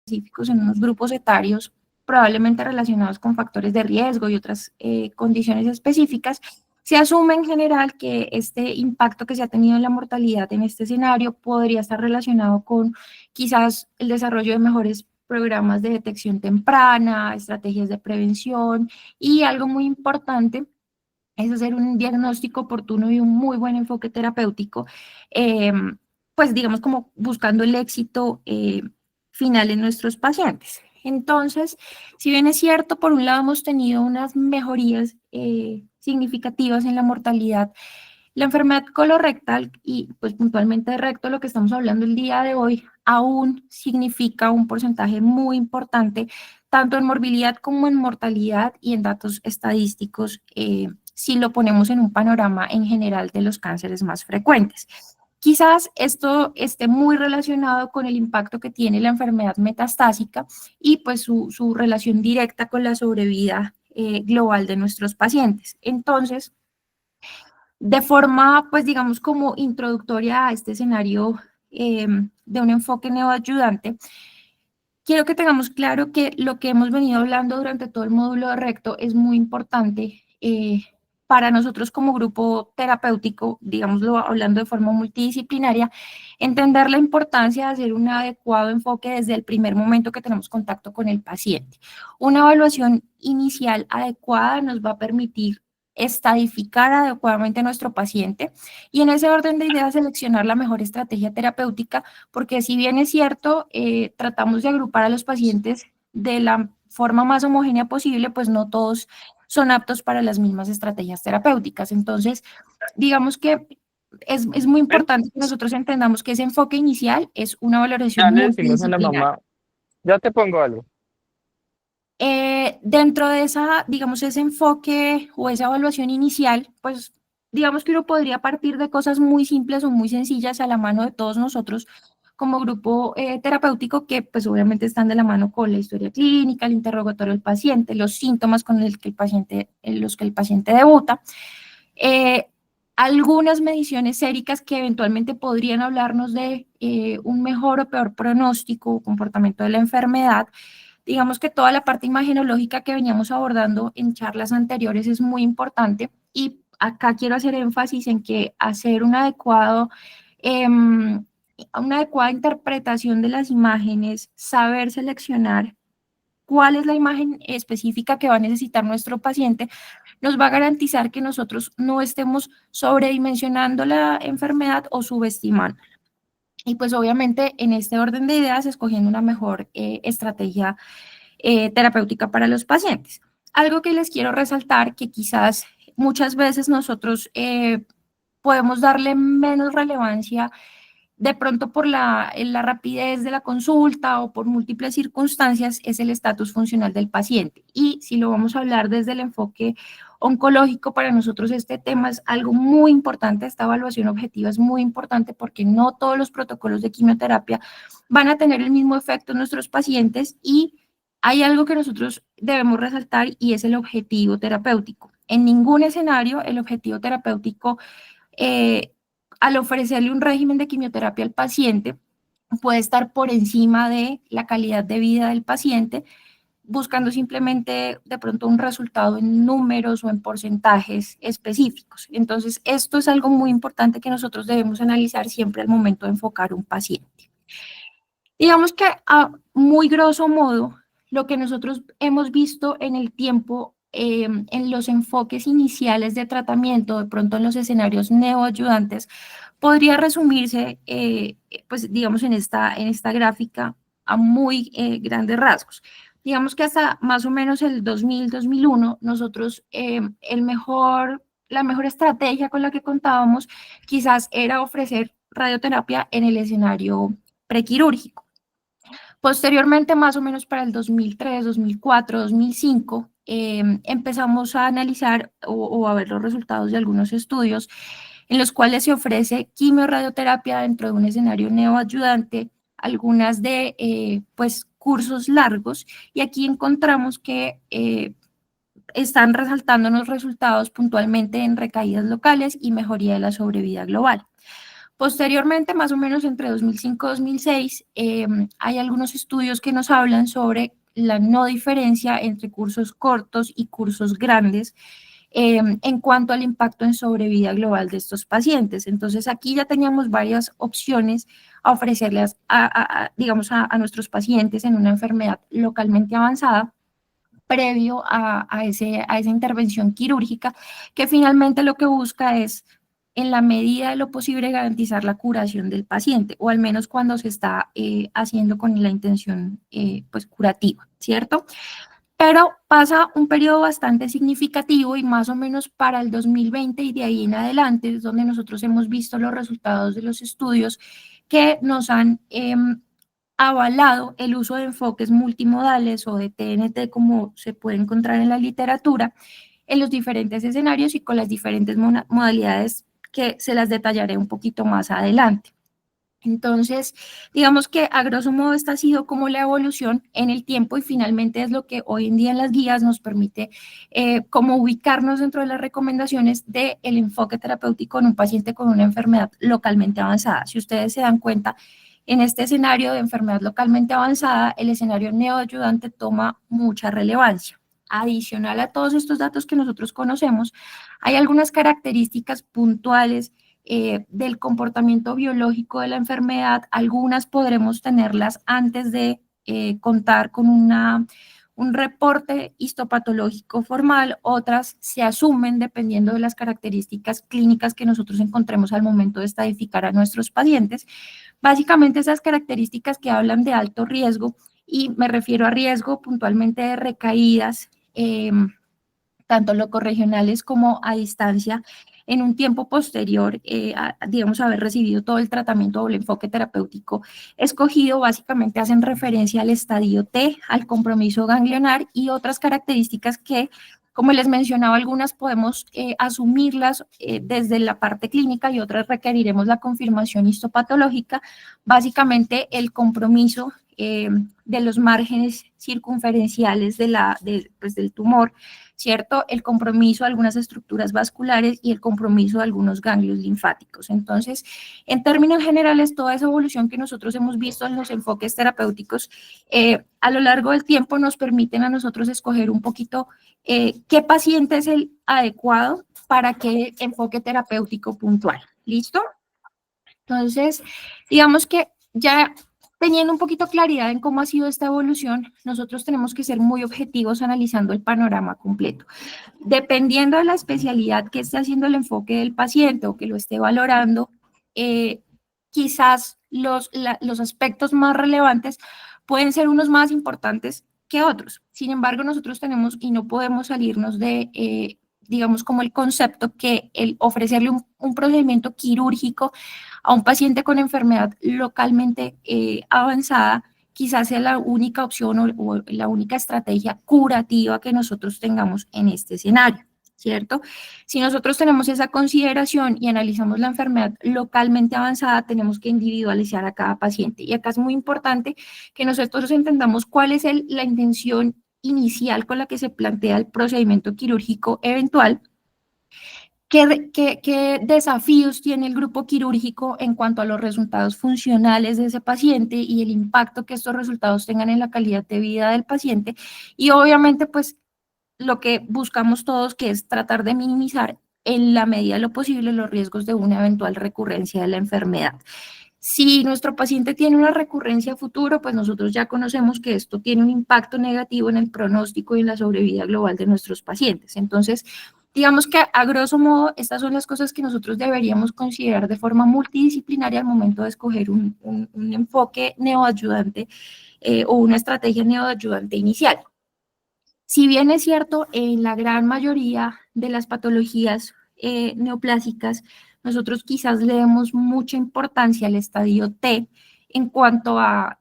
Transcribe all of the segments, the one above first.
específicos en unos grupos etarios probablemente relacionados con factores de riesgo y otras condiciones específicas, se asume en general que este impacto que se ha tenido en la mortalidad en este escenario podría estar relacionado con quizás el desarrollo de mejores programas de detección temprana, estrategias de prevención y algo muy importante es hacer un diagnóstico oportuno y un muy buen enfoque terapéutico, eh, pues digamos como buscando el éxito final en nuestros pacientes. Entonces, si bien es cierto, por un lado hemos tenido unas mejorías significativas en la mortalidad, la enfermedad colorectal y pues puntualmente de recto, lo que estamos hablando el día de hoy, aún significa un porcentaje muy importante, tanto en morbilidad como en mortalidad y en datos estadísticos, si lo ponemos en un panorama en general de los cánceres más frecuentes. Quizás esto esté muy relacionado con el impacto que tiene la enfermedad metastásica y pues su relación directa con la sobrevida global de nuestros pacientes. Entonces, de forma, pues digamos, como introductoria a este escenario de un enfoque neoayudante, quiero que tengamos claro que lo que hemos venido hablando durante todo el módulo de recto es muy importante para nosotros como grupo terapéutico, digámoslo hablando de forma multidisciplinaria, entender la importancia de hacer un adecuado enfoque desde el primer momento que tenemos contacto con el paciente. Una evaluación inicial adecuada nos va a permitir estadificar adecuadamente a nuestro paciente y en ese orden de ideas seleccionar la mejor estrategia terapéutica, porque si bien es cierto, tratamos de agrupar a los pacientes de la forma más homogénea posible, pues no todos son aptos para las mismas estrategias terapéuticas. Entonces, digamos que es muy Bueno, importante que nosotros entendamos que ese enfoque inicial es una ya valoración le decimos a la multidisciplinaria. mamá, ya te pongo algo. Dentro de esa, digamos, ese enfoque o esa evaluación inicial, pues digamos que uno podría partir de cosas muy simples o muy sencillas a la mano de todos nosotros como grupo terapéutico que pues obviamente están de la mano con la historia clínica, el interrogatorio del paciente, los síntomas con el que el paciente, en los que el paciente debuta, eh, algunas mediciones séricas que eventualmente podrían hablarnos de un mejor o peor pronóstico o comportamiento de la enfermedad. Digamos que toda la parte imagenológica que veníamos abordando en charlas anteriores es muy importante y acá quiero hacer énfasis en que hacer una adecuada interpretación de las imágenes, saber seleccionar cuál es la imagen específica que va a necesitar nuestro paciente, nos va a garantizar que nosotros no estemos sobredimensionando la enfermedad o subestimando. Y pues obviamente en este orden de ideas, escogiendo una mejor estrategia terapéutica para los pacientes. Algo que les quiero resaltar, que quizás muchas veces nosotros podemos darle menos relevancia de pronto por la rapidez de la consulta o por múltiples circunstancias, es el estatus funcional del paciente. Y si lo vamos a hablar desde el enfoque oncológico, para nosotros este tema es algo muy importante, esta evaluación objetiva es muy importante porque no todos los protocolos de quimioterapia van a tener el mismo efecto en nuestros pacientes y hay algo que nosotros debemos resaltar y es el objetivo terapéutico. En ningún escenario el objetivo terapéutico eh, al ofrecerle un régimen de quimioterapia al paciente, puede estar por encima de la calidad de vida del paciente, buscando simplemente de pronto un resultado en números o en porcentajes específicos. Entonces, esto es algo muy importante que nosotros debemos analizar siempre al momento de enfocar un paciente. Digamos que a muy grosso modo, lo que nosotros hemos visto en el tiempo, en los enfoques iniciales de tratamiento, de pronto en los escenarios neoayudantes, podría resumirse, pues digamos, en esta gráfica a muy grandes rasgos. Digamos que hasta más o menos el 2000-2001, nosotros la mejor estrategia con la que contábamos quizás era ofrecer radioterapia en el escenario prequirúrgico. Posteriormente, más o menos para el 2003, 2004, 2005, empezamos a analizar o a ver los resultados de algunos estudios en los cuales se ofrece quimiorradioterapia dentro de un escenario neoayudante, algunas de pues cursos largos, y aquí encontramos que están resaltando los resultados puntualmente en recaídas locales y mejoría de la sobrevida global. Posteriormente, más o menos entre 2005 y 2006, hay algunos estudios que nos hablan sobre la no diferencia entre cursos cortos y cursos grandes en cuanto al impacto en sobrevida global de estos pacientes. Entonces, aquí ya teníamos varias opciones a ofrecerles, digamos, a nuestros pacientes en una enfermedad localmente avanzada previo a esa intervención quirúrgica, que finalmente lo que busca es, en la medida de lo posible, garantizar la curación del paciente, o al menos cuando se está haciendo con la intención pues, curativa, ¿cierto? Pero pasa un periodo bastante significativo y más o menos para el 2020 y de ahí en adelante es donde nosotros hemos visto los resultados de los estudios que nos han avalado el uso de enfoques multimodales o de TNT, como se puede encontrar en la literatura, en los diferentes escenarios y con las diferentes modalidades que se las detallaré un poquito más adelante. Entonces, digamos que a grosso modo esta ha sido como la evolución en el tiempo y finalmente es lo que hoy en día en las guías nos permite como ubicarnos dentro de las recomendaciones del enfoque terapéutico en un paciente con una enfermedad localmente avanzada. Si ustedes se dan cuenta, en este escenario de enfermedad localmente avanzada, el escenario neoayudante toma mucha relevancia. Adicional a todos estos datos que nosotros conocemos, hay algunas características puntuales del comportamiento biológico de la enfermedad. Algunas podremos tenerlas antes de contar con un reporte histopatológico formal, otras se asumen dependiendo de las características clínicas que nosotros encontremos al momento de estadificar a nuestros pacientes. Básicamente esas características que hablan de alto riesgo, y me refiero a riesgo puntualmente de recaídas, tanto locorregionales como a distancia, en un tiempo posterior, digamos, haber recibido todo el tratamiento o el enfoque terapéutico escogido, básicamente hacen referencia al estadio T, al compromiso ganglionar y otras características que, como les mencionaba, algunas podemos asumirlas desde la parte clínica y otras requeriremos la confirmación histopatológica, básicamente el compromiso de los márgenes circunferenciales pues, del tumor, ¿cierto? El compromiso de algunas estructuras vasculares y el compromiso de algunos ganglios linfáticos. Entonces, en términos generales, toda esa evolución que nosotros hemos visto en los enfoques terapéuticos a lo largo del tiempo nos permiten a nosotros escoger un poquito qué paciente es el adecuado para qué enfoque terapéutico puntual. ¿Listo? Entonces, digamos que ya teniendo un poquito claridad en cómo ha sido esta evolución, nosotros tenemos que ser muy objetivos analizando el panorama completo. Dependiendo de la especialidad que esté haciendo el enfoque del paciente o que lo esté valorando, quizás los aspectos más relevantes pueden ser unos más importantes que otros. Sin embargo, nosotros tenemos y no podemos salirnos de, digamos, como el concepto que el ofrecerle un procedimiento quirúrgico a un paciente con enfermedad localmente avanzada quizás sea la única opción o la única estrategia curativa que nosotros tengamos en este escenario, ¿cierto? Si nosotros tenemos esa consideración y analizamos la enfermedad localmente avanzada, tenemos que individualizar a cada paciente. Y acá es muy importante que nosotros entendamos cuál es la intención inicial con la que se plantea el procedimiento quirúrgico eventual. ¿Qué desafíos tiene el grupo quirúrgico en cuanto a los resultados funcionales de ese paciente y el impacto que estos resultados tengan en la calidad de vida del paciente? Y obviamente, pues, lo que buscamos todos, que es tratar de minimizar en la medida de lo posible los riesgos de una eventual recurrencia de la enfermedad. Si nuestro paciente tiene una recurrencia a futuro, pues nosotros ya conocemos que esto tiene un impacto negativo en el pronóstico y en la sobrevida global de nuestros pacientes. Entonces, digamos que a grosso modo, estas son las cosas que nosotros deberíamos considerar de forma multidisciplinaria al momento de escoger un enfoque neoayudante o una estrategia neoayudante inicial. Si bien es cierto, en la gran mayoría de las patologías neoplásicas, nosotros quizás le demos mucha importancia al estadio T en cuanto a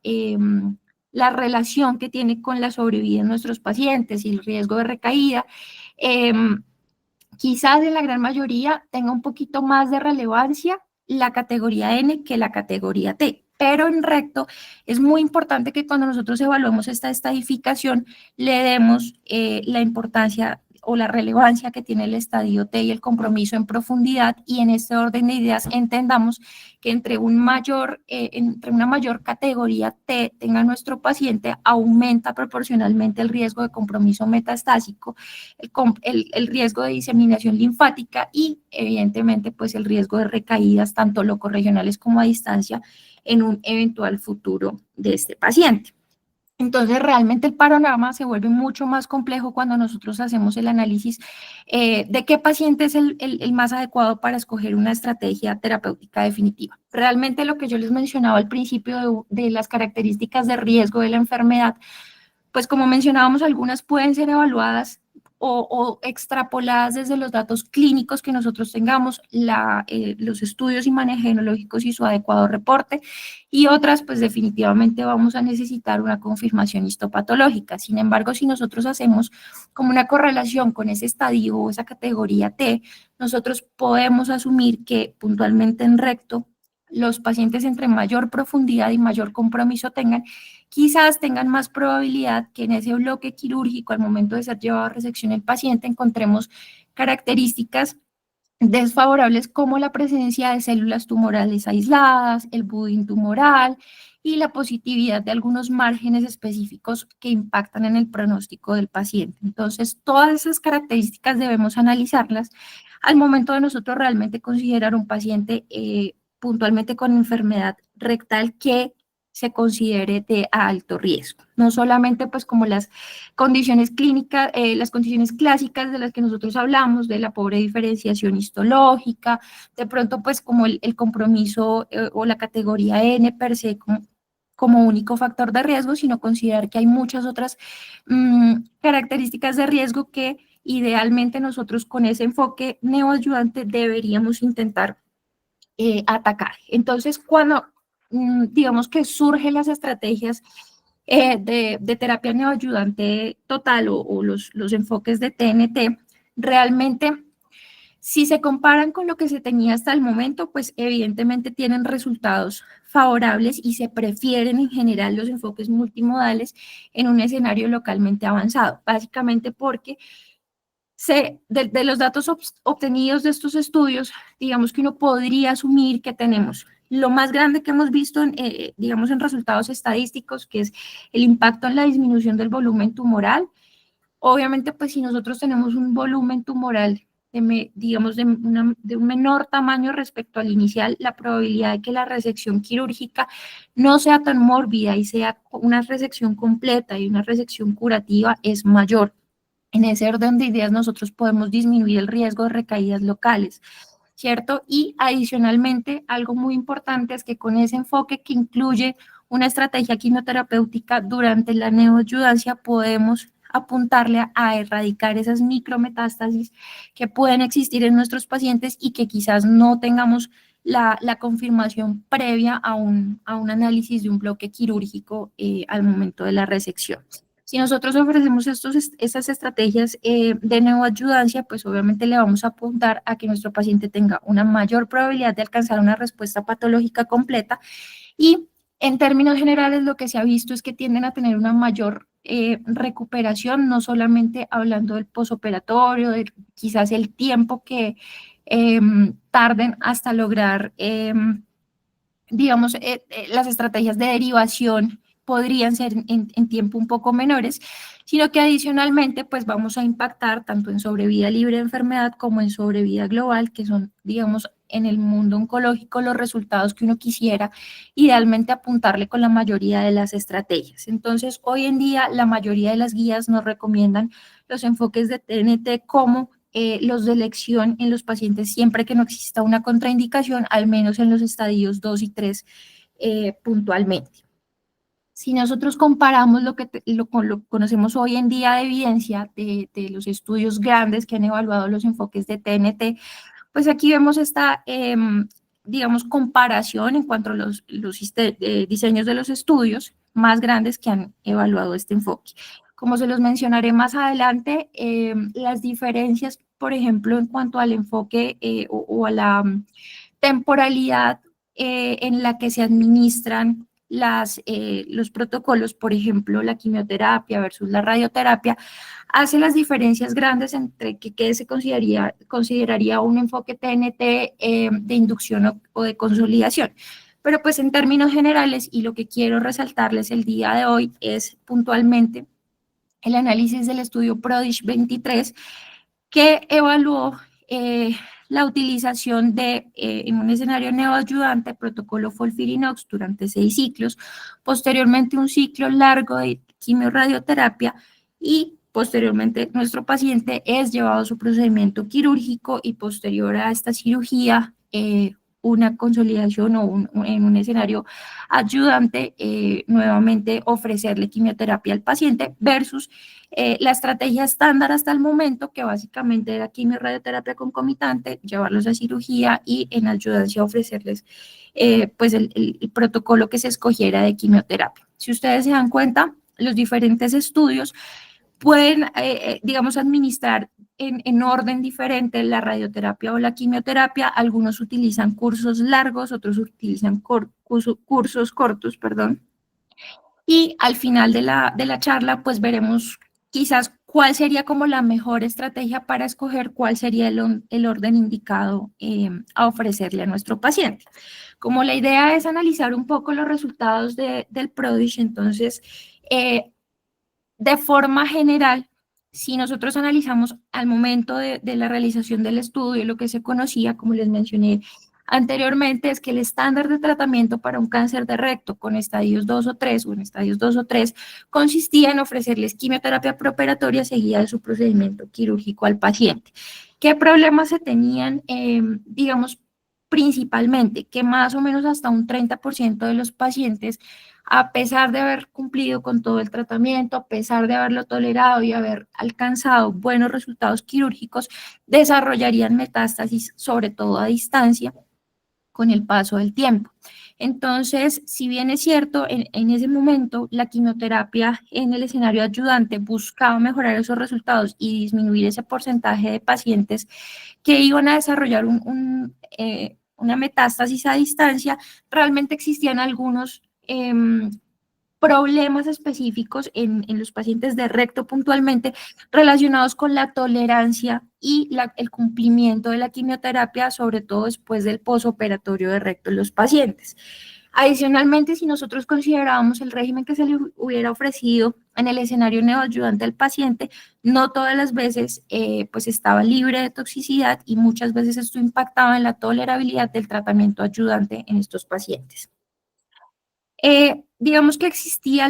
la relación que tiene con la sobrevida de nuestros pacientes y el riesgo de recaída. Quizás en la gran mayoría tenga un poquito más de relevancia la categoría N que la categoría T, pero en recto es muy importante que cuando nosotros evaluemos esta estadificación le demos la importancia o la relevancia que tiene el estadio T y el compromiso en profundidad, y en este orden de ideas entendamos que entre una mayor categoría T tenga nuestro paciente, aumenta proporcionalmente el riesgo de compromiso metastásico, el riesgo de diseminación linfática y evidentemente pues el riesgo de recaídas tanto locorregionales como a distancia en un eventual futuro de este paciente. Entonces, realmente el panorama se vuelve mucho más complejo cuando nosotros hacemos el análisis de qué paciente es el más adecuado para escoger una estrategia terapéutica definitiva. Realmente lo que yo les mencionaba al principio de las características de riesgo de la enfermedad, pues como mencionábamos, algunas pueden ser evaluadas o extrapoladas desde los datos clínicos que nosotros tengamos, los estudios imagenológicos y su adecuado reporte, y otras pues definitivamente vamos a necesitar una confirmación histopatológica. Sin embargo, si nosotros hacemos como una correlación con ese estadio o esa categoría T, nosotros podemos asumir que puntualmente en recto los pacientes entre mayor profundidad y mayor compromiso tengan, quizás tengan más probabilidad que en ese bloque quirúrgico al momento de ser llevado a resección el paciente encontremos características desfavorables como la presencia de células tumorales aisladas, el budding tumoral y la positividad de algunos márgenes específicos que impactan en el pronóstico del paciente. Entonces, todas esas características debemos analizarlas al momento de nosotros realmente considerar un paciente puntualmente con enfermedad rectal que se considere de alto riesgo. No solamente pues como las condiciones clínicas, las condiciones clásicas de las que nosotros hablamos, de la pobre diferenciación histológica, de pronto pues como el compromiso o la categoría N per se como único factor de riesgo, sino considerar que hay muchas otras características de riesgo que idealmente nosotros con ese enfoque neoayudante deberíamos intentar atacar. Entonces, cuando digamos que surgen las estrategias de terapia neoayudante total o los enfoques de TNT, realmente, si se comparan con lo que se tenía hasta el momento, pues evidentemente tienen resultados favorables y se prefieren en general los enfoques multimodales en un escenario localmente avanzado, básicamente porque de los datos obtenidos de estos estudios, digamos que uno podría asumir que tenemos lo más grande que hemos visto, digamos, en resultados estadísticos, que es el impacto en la disminución del volumen tumoral. Obviamente, pues si nosotros tenemos un volumen tumoral, digamos, de un menor tamaño respecto al inicial, la probabilidad de que la resección quirúrgica no sea tan mórbida y sea una resección completa y una resección curativa es mayor. En ese orden de ideas nosotros podemos disminuir el riesgo de recaídas locales, ¿cierto? Y adicionalmente, algo muy importante es que con ese enfoque que incluye una estrategia quimioterapéutica durante la neoayudancia podemos apuntarle a erradicar esas micrometástasis que pueden existir en nuestros pacientes y que quizás no tengamos la confirmación previa a un análisis de un bloque quirúrgico al momento de la resección. Si nosotros ofrecemos estas estrategias de neoayudancia, pues obviamente le vamos a apuntar a que nuestro paciente tenga una mayor probabilidad de alcanzar una respuesta patológica completa y en términos generales lo que se ha visto es que tienden a tener una mayor recuperación, no solamente hablando del posoperatorio, de quizás el tiempo que tarden hasta lograr digamos, las estrategias de derivación podrían ser en tiempo un poco menores, sino que adicionalmente pues vamos a impactar tanto en sobrevida libre de enfermedad como en sobrevida global, que son, digamos, en el mundo oncológico los resultados que uno quisiera idealmente apuntarle con la mayoría de las estrategias. Entonces, hoy en día la mayoría de las guías nos recomiendan los enfoques de TNT como los de elección en los pacientes siempre que no exista una contraindicación, al menos en los estadios 2 y 3 puntualmente. Si nosotros comparamos lo que conocemos hoy en día de evidencia de los estudios grandes que han evaluado los enfoques de TNT, pues aquí vemos esta, digamos, comparación en cuanto a los diseños de los estudios más grandes que han evaluado este enfoque. Como se los mencionaré más adelante, las diferencias, por ejemplo, en cuanto al enfoque o a la temporalidad en la que se administran los protocolos, por ejemplo, la quimioterapia versus la radioterapia, hace las diferencias grandes entre qué se consideraría un enfoque TNT de inducción o de consolidación. Pero pues en términos generales, y lo que quiero resaltarles el día de hoy es puntualmente el análisis del estudio PRODIGE 23, que evaluó la utilización en un escenario neoayudante, protocolo FOLFIRINOX durante 6 ciclos, posteriormente un ciclo largo de quimiorradioterapia y posteriormente nuestro paciente es llevado a su procedimiento quirúrgico y posterior a esta cirugía, una consolidación en un escenario ayudante, nuevamente ofrecerle quimioterapia al paciente versus la estrategia estándar hasta el momento, que básicamente era quimio-radioterapia concomitante, llevarlos a cirugía y en ayudancia ofrecerles pues el protocolo que se escogiera de quimioterapia. Si ustedes se dan cuenta, los diferentes estudios pueden, digamos, administrar en orden diferente la radioterapia o la quimioterapia. Algunos utilizan cursos largos, otros utilizan cursos cortos, perdón. Y al final de la charla, pues veremos quizás cuál sería como la mejor estrategia para escoger cuál sería el orden indicado a ofrecerle a nuestro paciente. Como la idea es analizar un poco los resultados del PRODIGE, entonces, de forma general, si nosotros analizamos al momento de la realización del estudio, lo que se conocía, como les mencioné anteriormente, es que el estándar de tratamiento para un cáncer de recto con estadios 2 o 3 o en estadios 2 o 3 consistía en ofrecerles quimioterapia preoperatoria seguida de su procedimiento quirúrgico al paciente. ¿Qué problemas se tenían, digamos, principalmente? Que más o menos hasta un 30% de los pacientes, a pesar de haber cumplido con todo el tratamiento, a pesar de haberlo tolerado y haber alcanzado buenos resultados quirúrgicos, desarrollarían metástasis, sobre todo a distancia, con el paso del tiempo. Entonces, si bien es cierto, en ese momento la quimioterapia en el escenario ayudante buscaba mejorar esos resultados y disminuir ese porcentaje de pacientes que iban a desarrollar una metástasis a distancia, realmente existían algunos problemas específicos en los pacientes de recto puntualmente relacionados con la tolerancia y el cumplimiento de la quimioterapia, sobre todo después del posoperatorio de recto en los pacientes. Adicionalmente, si nosotros considerábamos el régimen que se le hubiera ofrecido en el escenario neoayudante al paciente, no todas las veces pues estaba libre de toxicidad y muchas veces esto impactaba en la tolerabilidad del tratamiento ayudante en estos pacientes. Digamos que existía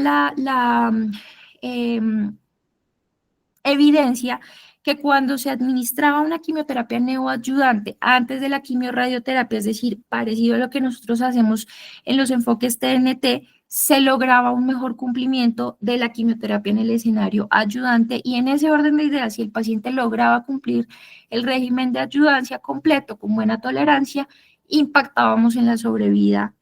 evidencia que cuando se administraba una quimioterapia neoayudante antes de la quimiorradioterapia, es decir, parecido a lo que nosotros hacemos en los enfoques TNT, se lograba un mejor cumplimiento de la quimioterapia en el escenario ayudante y en ese orden de ideas, si el paciente lograba cumplir el régimen de ayudancia completo con buena tolerancia, impactábamos en la sobrevida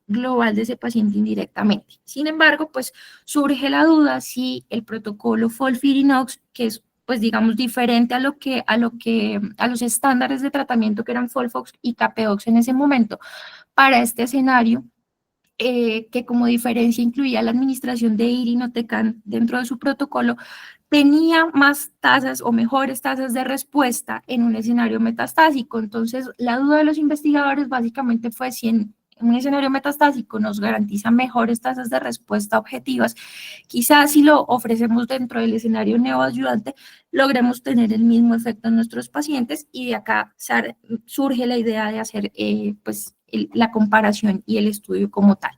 global de ese paciente indirectamente. Sin embargo, pues surge la duda si el protocolo FOLFIRINOX, que es pues digamos diferente a los estándares de tratamiento que eran FOLFOX y CAPEOX en ese momento, para este escenario, que como diferencia incluía la administración de irinotecan dentro de su protocolo, tenía más tasas o mejores tasas de respuesta en un escenario metastásico. Entonces, la duda de los investigadores básicamente fue si en un escenario metastásico nos garantiza mejores tasas de respuesta objetivas. Quizás si lo ofrecemos dentro del escenario neoayudante, logremos tener el mismo efecto en nuestros pacientes y de acá surge la idea de hacer pues la comparación y el estudio como tal.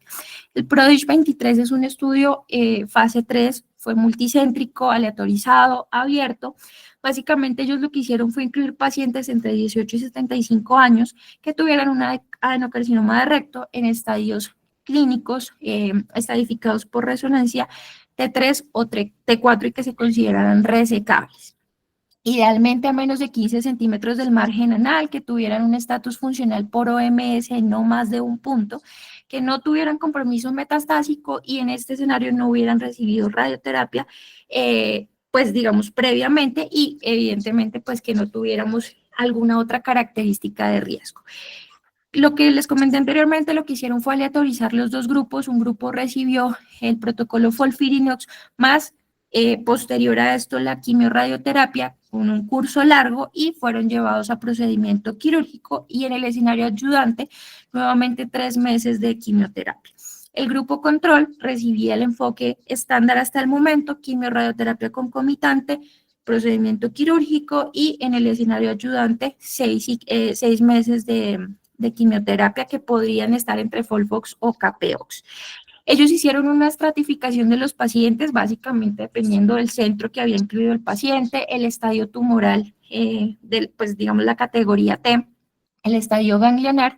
El PRODIGE 23 es un estudio fase 3, fue multicéntrico, aleatorizado, abierto. Básicamente ellos lo que hicieron fue incluir pacientes entre 18 y 75 años que tuvieran una adenocarcinoma de recto en estadios clínicos estadificados por resonancia T3 o T4 y que se consideraran resecables. Idealmente a menos de 15 centímetros del margen anal, que tuvieran un estatus funcional por OMS no más de 1 punto, que no tuvieran compromiso metastásico y en este escenario no hubieran recibido radioterapia, pues digamos previamente y evidentemente pues que no tuviéramos alguna otra característica de riesgo. Lo que les comenté anteriormente, lo que hicieron fue aleatorizar los dos grupos. Un grupo recibió el protocolo FOLFIRINOX más posterior a esto la quimiorradioterapia con un curso largo y fueron llevados a procedimiento quirúrgico y en el escenario ayudante nuevamente 3 meses de quimioterapia. El grupo control recibía el enfoque estándar hasta el momento, quimiorradioterapia concomitante, procedimiento quirúrgico y en el escenario ayudante 6 meses de quimioterapia que podrían estar entre FOLFOX o CAPEOX. Ellos hicieron una estratificación de los pacientes, básicamente dependiendo del centro que había incluido el paciente, el estadio tumoral, pues digamos la categoría T, el estadio ganglionar,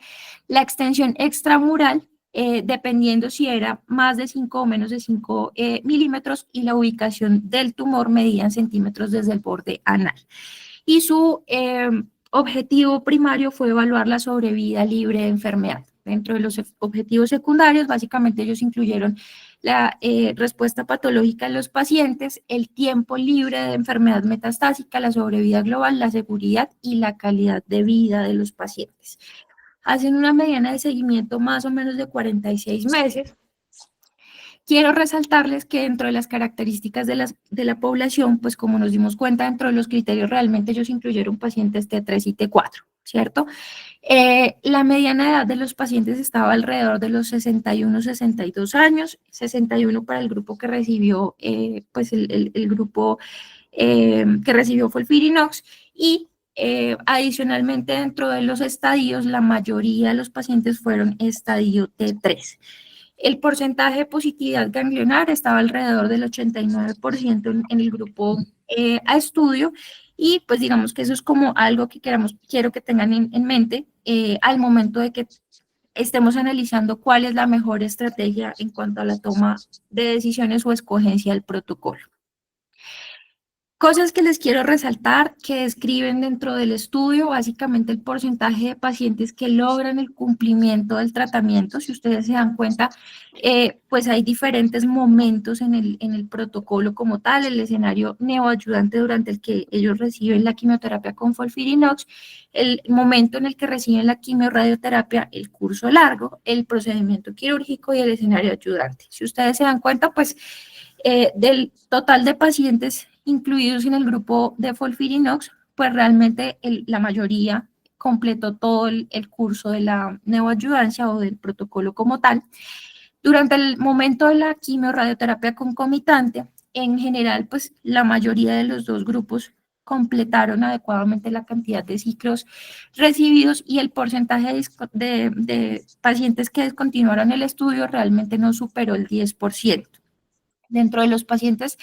la extensión extramural, dependiendo si era más de 5 o menos de 5 milímetros, y la ubicación del tumor medida en centímetros desde el borde anal. Y su objetivo primario fue evaluar la sobrevida libre de enfermedad. Dentro de los objetivos secundarios, básicamente ellos incluyeron la respuesta patológica en los pacientes, el tiempo libre de enfermedad metastásica, la sobrevida global, la seguridad y la calidad de vida de los pacientes. Hacen una mediana de seguimiento más o menos de 46 meses. Quiero resaltarles que dentro de las características de la población, pues como nos dimos cuenta, dentro de los criterios realmente ellos incluyeron pacientes T3 y T4, ¿cierto? La mediana edad de los pacientes estaba alrededor de los 61, 62 años, 61 para el grupo que recibió, pues el grupo que recibió FOLFIRINOX y adicionalmente dentro de los estadios, la mayoría de los pacientes fueron estadio T3. El porcentaje de positividad ganglionar estaba alrededor del 89% en el grupo a estudio y pues digamos que eso es como algo que quiero que tengan en mente al momento de que estemos analizando cuál es la mejor estrategia en cuanto a la toma de decisiones o escogencia del protocolo. Cosas que les quiero resaltar que describen dentro del estudio, básicamente el porcentaje de pacientes que logran el cumplimiento del tratamiento. Si ustedes se dan cuenta, pues hay diferentes momentos en el protocolo como tal, el escenario neoayudante durante el que ellos reciben la quimioterapia con FOLFIRINOX, el momento en el que reciben la quimiorradioterapia, el curso largo, el procedimiento quirúrgico y el escenario ayudante. Si ustedes se dan cuenta, pues del total de pacientes incluidos en el grupo de FOLFIRINOX, pues realmente la mayoría completó todo el curso de la neoayudancia o del protocolo como tal. Durante el momento de la quimiorradioterapia concomitante, en general, pues la mayoría de los dos grupos completaron adecuadamente la cantidad de ciclos recibidos y el porcentaje de pacientes que descontinuaron el estudio realmente no superó el 10%. Dentro de los pacientes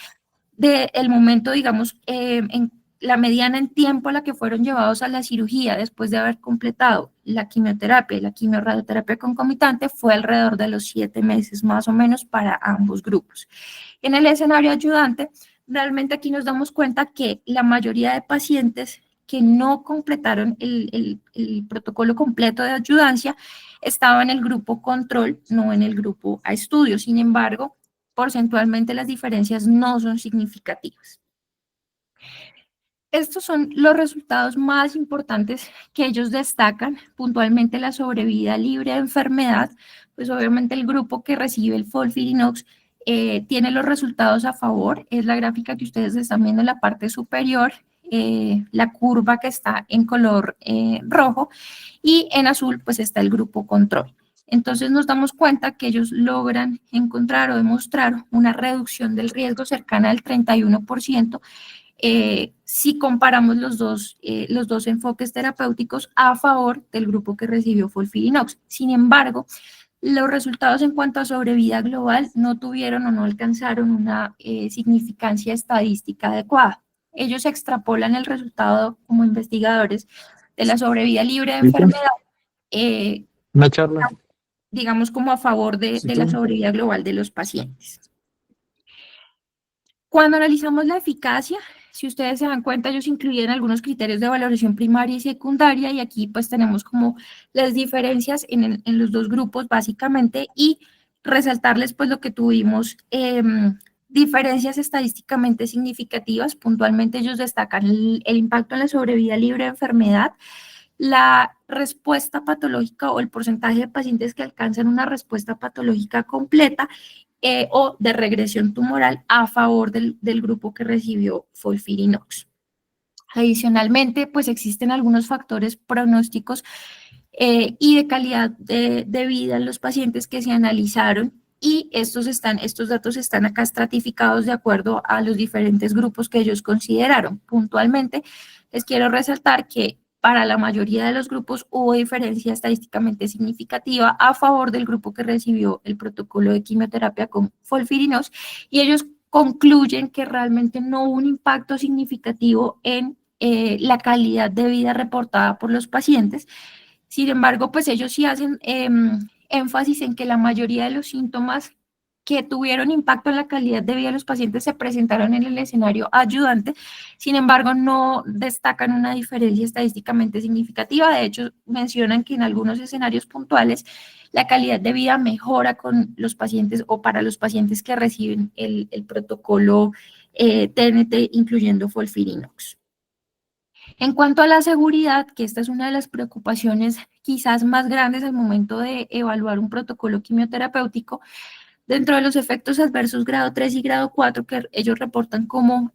del momento, digamos, en la mediana en tiempo a la que fueron llevados a la cirugía después de haber completado la quimioterapia y la quimiorradioterapia concomitante fue alrededor de los 7 meses más o menos para ambos grupos. En el escenario ayudante, realmente aquí nos damos cuenta que la mayoría de pacientes que no completaron el protocolo completo de ayudancia estaban en el grupo control, no en el grupo a estudio. Sin embargo, porcentualmente las diferencias no son significativas. Estos son los resultados más importantes que ellos destacan, puntualmente la sobrevida libre de enfermedad, pues obviamente el grupo que recibe el FOLFIRINOX tiene los resultados a favor, es la gráfica que ustedes están viendo en la parte superior, la curva que está en color rojo y en azul pues está el grupo control. Entonces nos damos cuenta que ellos logran encontrar o demostrar una reducción del riesgo cercana al 31%, si comparamos los dos enfoques terapéuticos a favor del grupo que recibió FOLFIRINOX. Sin embargo, los resultados en cuanto a sobrevida global no tuvieron o no alcanzaron una significancia estadística adecuada. Ellos extrapolan el resultado como investigadores de la sobrevida libre de enfermedad, Una charla. digamos como a favor de la sobrevida global de los pacientes. Cuando analizamos la eficacia, si ustedes se dan cuenta, ellos incluyen algunos criterios de valoración primaria y secundaria y aquí pues tenemos como las diferencias en los dos grupos básicamente y resaltarles pues lo que tuvimos, diferencias estadísticamente significativas. Puntualmente ellos destacan el impacto en la sobrevida libre de enfermedad, la respuesta patológica o el porcentaje de pacientes que alcanzan una respuesta patológica completa o de regresión tumoral a favor del grupo que recibió FOLFIRINOX. Adicionalmente, pues existen algunos factores pronósticos y de calidad de vida en los pacientes que se analizaron y estos datos están acá estratificados de acuerdo a los diferentes grupos que ellos consideraron. Puntualmente, les quiero resaltar que para la mayoría de los grupos hubo diferencia estadísticamente significativa a favor del grupo que recibió el protocolo de quimioterapia con FOLFIRINOX y ellos concluyen que realmente no hubo un impacto significativo en la calidad de vida reportada por los pacientes. Sin embargo, pues ellos sí hacen énfasis en que la mayoría de los síntomas que tuvieron impacto en la calidad de vida de los pacientes se presentaron en el escenario ayudante, sin embargo, no destacan una diferencia estadísticamente significativa. De hecho, mencionan que en algunos escenarios puntuales la calidad de vida mejora con los pacientes o para los pacientes que reciben el protocolo TNT, incluyendo FOLFIRINOX. En cuanto a la seguridad, que esta es una de las preocupaciones quizás más grandes al momento de evaluar un protocolo quimioterapéutico, dentro de los efectos adversos grado 3 y grado 4 que ellos reportan como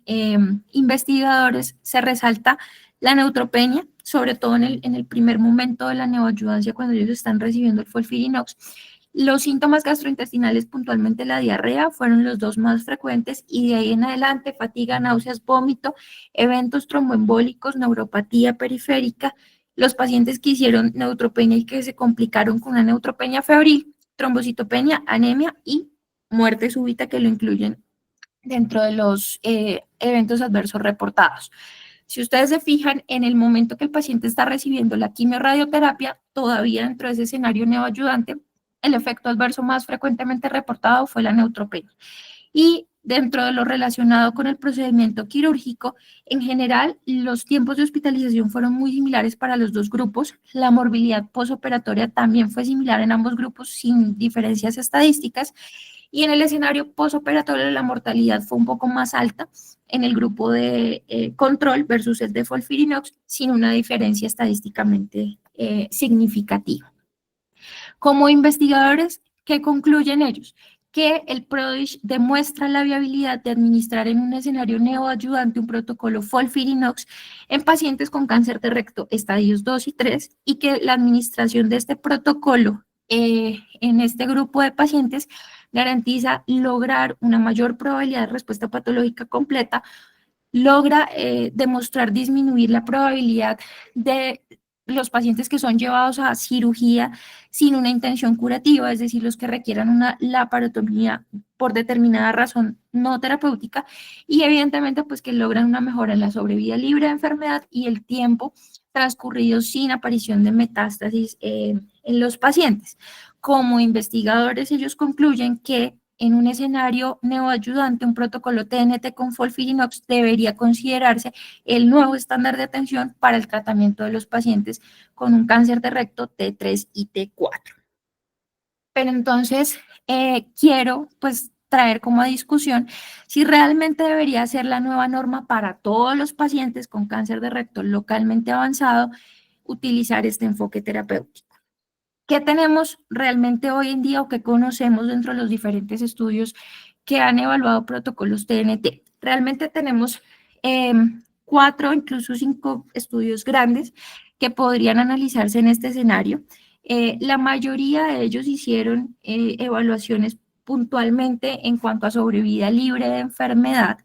investigadores, se resalta la neutropenia, sobre todo en el primer momento de la neoadjuvancia cuando ellos están recibiendo el FOLFIRINOX. Los síntomas gastrointestinales, puntualmente la diarrea, fueron los dos más frecuentes y de ahí en adelante fatiga, náuseas, vómito, eventos tromboembólicos, neuropatía periférica, los pacientes que hicieron neutropenia y que se complicaron con una neutropenia febril, trombocitopenia, anemia y muerte súbita que lo incluyen dentro de los eventos adversos reportados. Si ustedes se fijan, en el momento que el paciente está recibiendo la quimiorradioterapia, todavía dentro de ese escenario neoayudante, el efecto adverso más frecuentemente reportado fue la neutropenia. Y dentro de lo relacionado con el procedimiento quirúrgico, en general, los tiempos de hospitalización fueron muy similares para los dos grupos. La morbilidad posoperatoria también fue similar en ambos grupos, sin diferencias estadísticas. Y en el escenario posoperatorio, la mortalidad fue un poco más alta en el grupo de control versus el de FOLFIRINOX, sin una diferencia estadísticamente significativa. Como investigadores, ¿qué concluyen ellos? Que el PRODIGE demuestra la viabilidad de administrar en un escenario neoayudante un protocolo FOLFIRINOX en pacientes con cáncer de recto estadios 2 y 3 y que la administración de este protocolo en este grupo de pacientes garantiza lograr una mayor probabilidad de respuesta patológica completa, logra demostrar disminuir la probabilidad de los pacientes que son llevados a cirugía sin una intención curativa, es decir, los que requieran una laparotomía por determinada razón no terapéutica, y evidentemente pues que logran una mejora en la sobrevida libre de enfermedad y el tiempo transcurrido sin aparición de metástasis en los pacientes. Como investigadores, ellos concluyen que en un escenario neoayudante, un protocolo TNT con FOLFIRINOX debería considerarse el nuevo estándar de atención para el tratamiento de los pacientes con un cáncer de recto T3 y T4. Pero entonces quiero pues traer como a discusión si realmente debería ser la nueva norma para todos los pacientes con cáncer de recto localmente avanzado utilizar este enfoque terapéutico. ¿Qué tenemos realmente hoy en día o qué conocemos dentro de los diferentes estudios que han evaluado protocolos TNT? Realmente tenemos 4, incluso 5 estudios grandes que podrían analizarse en este escenario. La mayoría de ellos hicieron evaluaciones puntualmente en cuanto a sobrevida libre de enfermedad.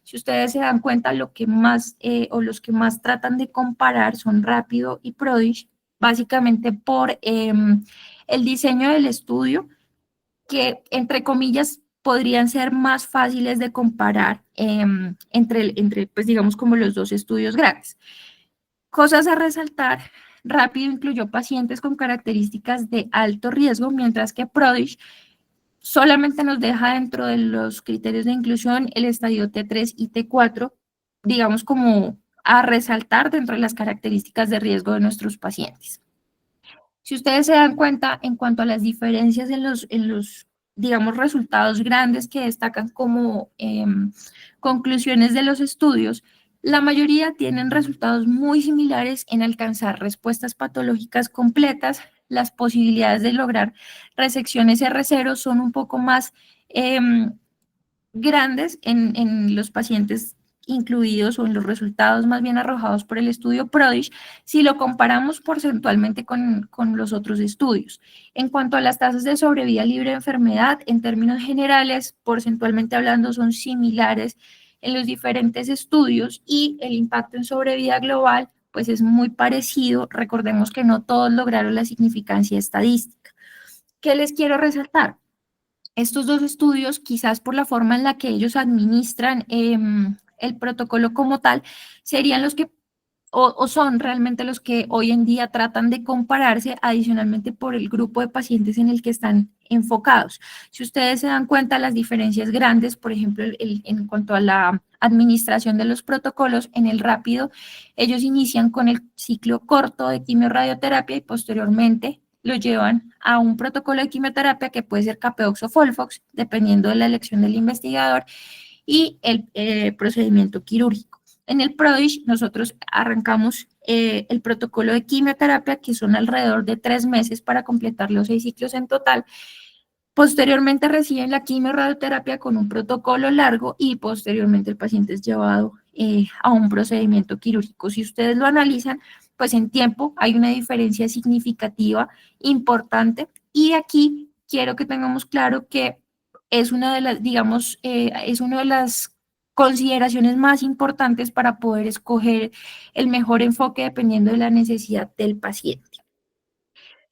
Si ustedes se dan cuenta, lo que más o los que más tratan de comparar son Rápido y PRODIGE, básicamente por el diseño del estudio, que entre comillas podrían ser más fáciles de comparar entre, pues digamos, como los dos estudios grandes. Cosas a resaltar, Rápido incluyó pacientes con características de alto riesgo, mientras que PRODIGE solamente nos deja dentro de los criterios de inclusión el estadio T3 y T4, digamos como a resaltar dentro de las características de riesgo de nuestros pacientes. Si ustedes se dan cuenta, en cuanto a las diferencias en los digamos, resultados grandes que destacan como conclusiones de los estudios, La mayoría tienen resultados muy similares en alcanzar respuestas patológicas completas. Las posibilidades de lograr resecciones R0 son un poco más grandes en los pacientes incluidos o en los resultados más bien arrojados por el estudio PRODIGE si lo comparamos porcentualmente con los otros estudios. En cuanto a las tasas de sobrevida libre de enfermedad, en términos generales, porcentualmente hablando, son similares en los diferentes estudios y el impacto en sobrevida global pues es muy parecido. Recordemos que no todos lograron la significancia estadística. ¿Qué les quiero resaltar? Estos dos estudios, quizás por la forma en la que ellos administran el protocolo como tal, serían los que, o son realmente los que hoy en día tratan de compararse adicionalmente por el grupo de pacientes en el que están enfocados. Si ustedes se dan cuenta, las diferencias grandes, por ejemplo, en cuanto a la administración de los protocolos, en el rápido, ellos inician con el ciclo corto de quimiorradioterapia y posteriormente lo llevan a un protocolo de quimioterapia que puede ser Capeox o Folfox, dependiendo de la elección del investigador, y el procedimiento quirúrgico. En el PRODIGE nosotros arrancamos el protocolo de quimioterapia, que son alrededor de 3 meses para completar los 6 ciclos en total. Posteriormente reciben la quimiorradioterapia con un protocolo largo y posteriormente el paciente es llevado a un procedimiento quirúrgico. Si ustedes lo analizan, pues en tiempo hay una diferencia significativa, importante, y aquí quiero que tengamos claro que es una de las, digamos, es una de las consideraciones más importantes para poder escoger el mejor enfoque dependiendo de la necesidad del paciente.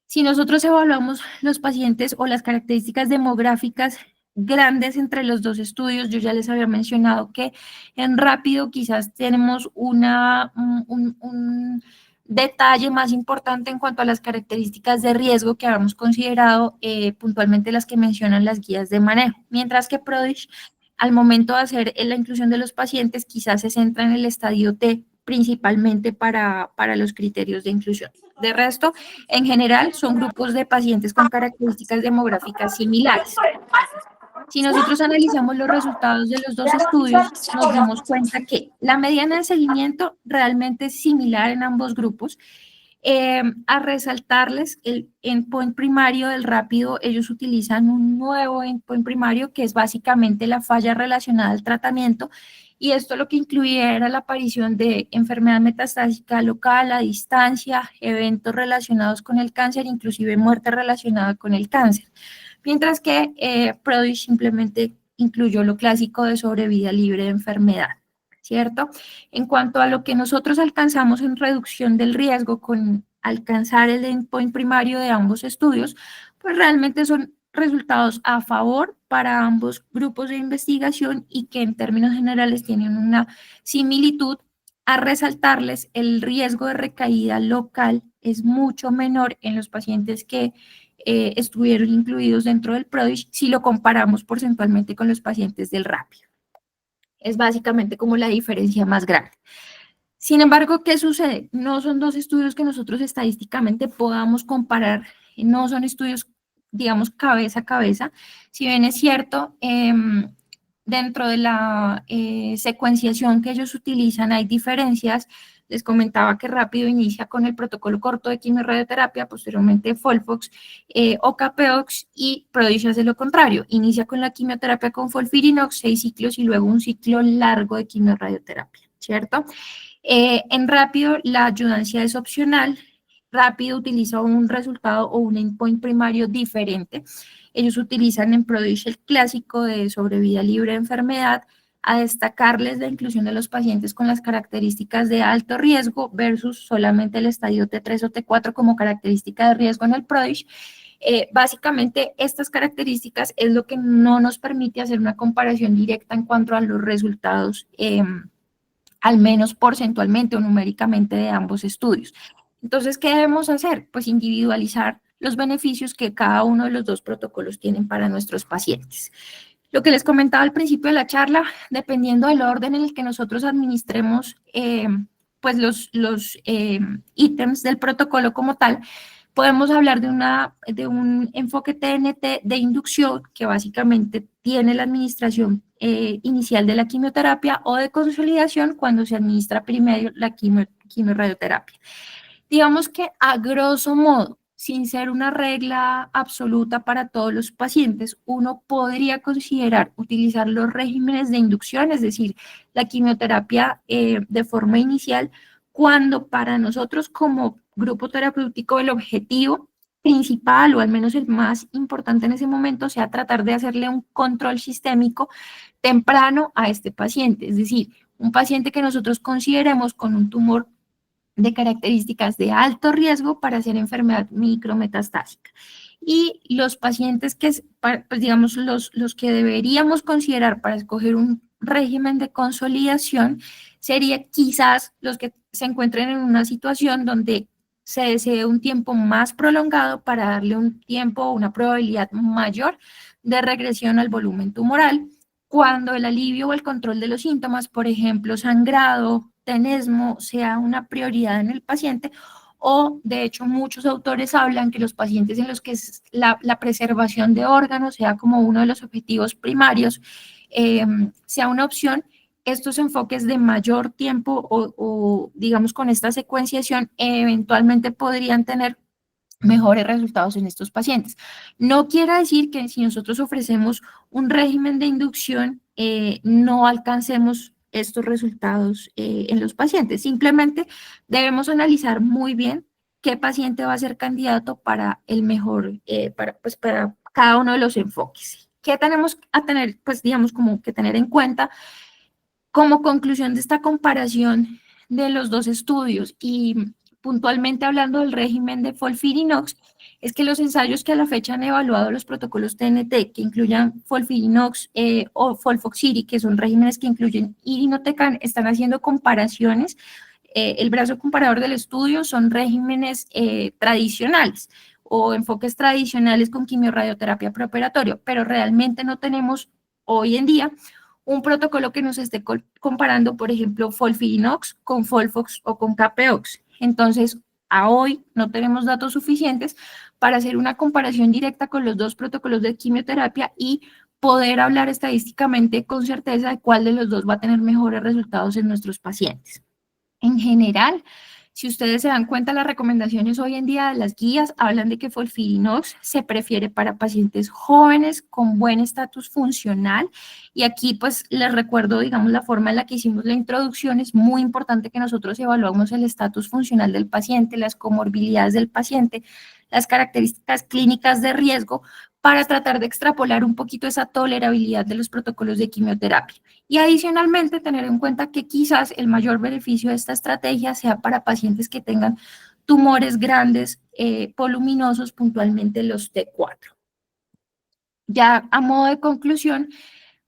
Si nosotros evaluamos los pacientes o las características demográficas grandes entre los dos estudios, yo ya les había mencionado que en rápido quizás tenemos un detalle más importante en cuanto a las características de riesgo que habíamos considerado, puntualmente las que mencionan las guías de manejo, mientras que PRODIGE, al momento de hacer la inclusión de los pacientes, quizás se centra en el estadio T principalmente para los criterios de inclusión. De resto, en general, son grupos de pacientes con características demográficas similares. Si nosotros analizamos los resultados de los dos estudios, nos damos cuenta que la mediana de seguimiento realmente es similar en ambos grupos. A resaltarles el endpoint primario del rápido, ellos utilizan un nuevo endpoint primario que es básicamente la falla relacionada al tratamiento, y esto lo que incluía era la aparición de enfermedad metastásica local a distancia, eventos relacionados con el cáncer, inclusive muerte relacionada con el cáncer, mientras que PRODIGE simplemente incluyó lo clásico de sobrevida libre de enfermedad, ¿cierto? En cuanto a lo que nosotros alcanzamos en reducción del riesgo con alcanzar el endpoint primario de ambos estudios, pues realmente son resultados a favor para ambos grupos de investigación y que en términos generales tienen una similitud. A resaltarles, el riesgo de recaída local es mucho menor en los pacientes que estuvieron incluidos dentro del PRODIGE si lo comparamos porcentualmente con los pacientes del rápido. Es básicamente como la diferencia más grande. Sin embargo, ¿qué sucede? No son dos estudios que nosotros estadísticamente podamos comparar, no son estudios, digamos, cabeza a cabeza. Si bien es cierto, dentro de la secuenciación que ellos utilizan hay diferencias. Les comentaba que rápido inicia con el protocolo corto de quimiorradioterapia, posteriormente Folfox o Capeox, y PRODIGE hace lo contrario, inicia con la quimioterapia con Folfirinox, 6 ciclos y luego un ciclo largo de quimiorradioterapia, ¿cierto? En rápido la ayudancia es opcional. Rápido utiliza un resultado o un endpoint primario diferente. Ellos utilizan en PRODIGE el clásico de sobrevida libre de enfermedad. A destacarles la inclusión de los pacientes con las características de alto riesgo versus solamente el estadio T3 o T4 como característica de riesgo en el PRODIGE. Básicamente estas características es lo que no nos permite hacer una comparación directa en cuanto a los resultados, al menos porcentualmente o numéricamente, de ambos estudios. Entonces, ¿qué debemos hacer? Pues individualizar los beneficios que cada uno de los dos protocolos tienen para nuestros pacientes. Lo que les comentaba al principio de la charla, dependiendo del orden en el que nosotros administremos pues los ítems del protocolo como tal, podemos hablar de un enfoque TNT de inducción que básicamente tiene la administración inicial de la quimioterapia o de consolidación cuando se administra primero la quimiorradioterapia. Digamos que a grosso modo, sin ser una regla absoluta para todos los pacientes, uno podría considerar utilizar los regímenes de inducción, es decir, la quimioterapia de forma inicial, cuando para nosotros como grupo terapéutico el objetivo principal o al menos el más importante en ese momento sea tratar de hacerle un control sistémico temprano a este paciente, es decir, un paciente que nosotros consideremos con un tumor de características de alto riesgo para hacer enfermedad micrometastásica. Y los pacientes que, pues digamos, los que deberíamos considerar para escoger un régimen de consolidación sería quizás los que se encuentren en una situación donde se desee un tiempo más prolongado para darle un tiempo, una probabilidad mayor de regresión al volumen tumoral, cuando el alivio o el control de los síntomas, por ejemplo, sangrado, tenesmo, sea una prioridad en el paciente, o de hecho muchos autores hablan que los pacientes en los que la preservación de órganos sea como uno de los objetivos primarios, sea una opción. Estos enfoques de mayor tiempo o digamos con esta secuenciación eventualmente podrían tener mejores resultados en estos pacientes. No quiere decir que si nosotros ofrecemos un régimen de inducción, no alcancemos estos resultados en los pacientes. Simplemente debemos analizar muy bien qué paciente va a ser candidato para el mejor, para cada uno de los enfoques. ¿Qué tenemos a tener, pues digamos, como que tener en cuenta como conclusión de esta comparación de los dos estudios y puntualmente hablando del régimen de FOLFIRINOX, es que los ensayos que a la fecha han evaluado los protocolos TNT, que incluyan FOLFIRINOX o FOLFOXIRI, que son regímenes que incluyen irinotecan, están haciendo comparaciones. El brazo comparador del estudio son regímenes tradicionales o enfoques tradicionales con quimiorradioterapia preoperatorio, pero realmente no tenemos hoy en día un protocolo que nos esté comparando, por ejemplo, FOLFIRINOX con FOLFOX o con CAPEOX. Entonces, a hoy no tenemos datos suficientes para hacer una comparación directa con los dos protocolos de quimioterapia y poder hablar estadísticamente con certeza de cuál de los dos va a tener mejores resultados en nuestros pacientes. En general, si ustedes se dan cuenta, las recomendaciones hoy en día de las guías hablan de que FOLFIRINOX se prefiere para pacientes jóvenes con buen estatus funcional. Y aquí pues les recuerdo, digamos, la forma en la que hicimos la introducción. Es muy importante que nosotros evaluemos el estatus funcional del paciente, las comorbilidades del paciente, las características clínicas de riesgo para tratar de extrapolar un poquito esa tolerabilidad de los protocolos de quimioterapia. Y adicionalmente tener en cuenta que quizás el mayor beneficio de esta estrategia sea para pacientes que tengan tumores grandes, voluminosos, puntualmente los T4. Ya a modo de conclusión,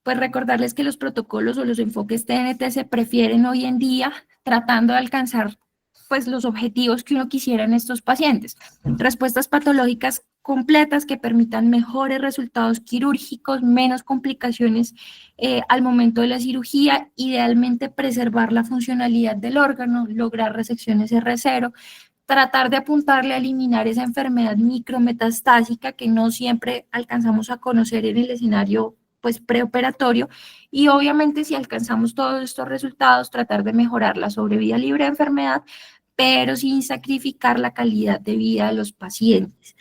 pues recordarles que los protocolos o los enfoques TNT se prefieren hoy en día tratando de alcanzar pues los objetivos que uno quisiera en estos pacientes. Respuestas patológicas completas que permitan mejores resultados quirúrgicos, menos complicaciones al momento de la cirugía, idealmente preservar la funcionalidad del órgano, lograr resecciones R0, tratar de apuntarle a eliminar esa enfermedad micrometastásica que no siempre alcanzamos a conocer en el escenario pues preoperatorio, y obviamente si alcanzamos todos estos resultados, tratar de mejorar la sobrevida libre de enfermedad, pero sin sacrificar la calidad de vida de los pacientes.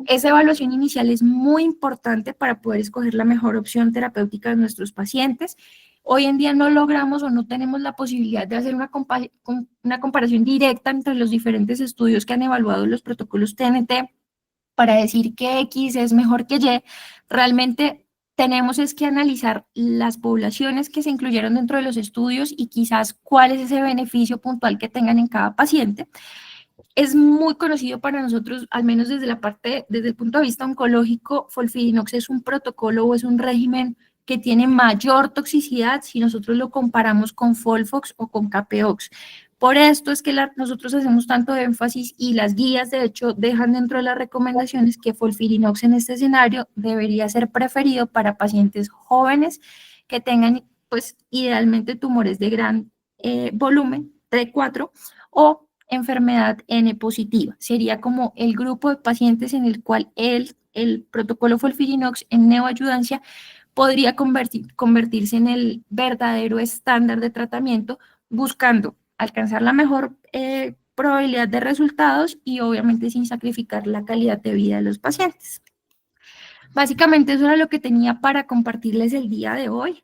Esa evaluación inicial es muy importante para poder escoger la mejor opción terapéutica de nuestros pacientes. Hoy en día no logramos o no tenemos la posibilidad de hacer una comparación directa entre los diferentes estudios que han evaluado los protocolos TNT para decir que X es mejor que Y. Realmente tenemos es que analizar las poblaciones que se incluyeron dentro de los estudios y quizás cuál es ese beneficio puntual que tengan en cada paciente. Es muy conocido para nosotros, al menos desde desde el punto de vista oncológico, FOLFIRINOX es un protocolo o es un régimen que tiene mayor toxicidad si nosotros lo comparamos con FOLFOX o con CAPEOX. Por esto es que nosotros hacemos tanto énfasis y las guías, de hecho, dejan dentro de las recomendaciones que FOLFIRINOX en este escenario debería ser preferido para pacientes jóvenes que tengan, pues, idealmente tumores de gran volumen, T4, o enfermedad N positiva. Sería como el grupo de pacientes en el cual el protocolo FOLFIRINOX en neoayudancia podría convertirse en el verdadero estándar de tratamiento, buscando alcanzar la mejor probabilidad de resultados y obviamente sin sacrificar la calidad de vida de los pacientes. Básicamente eso era lo que tenía para compartirles el día de hoy.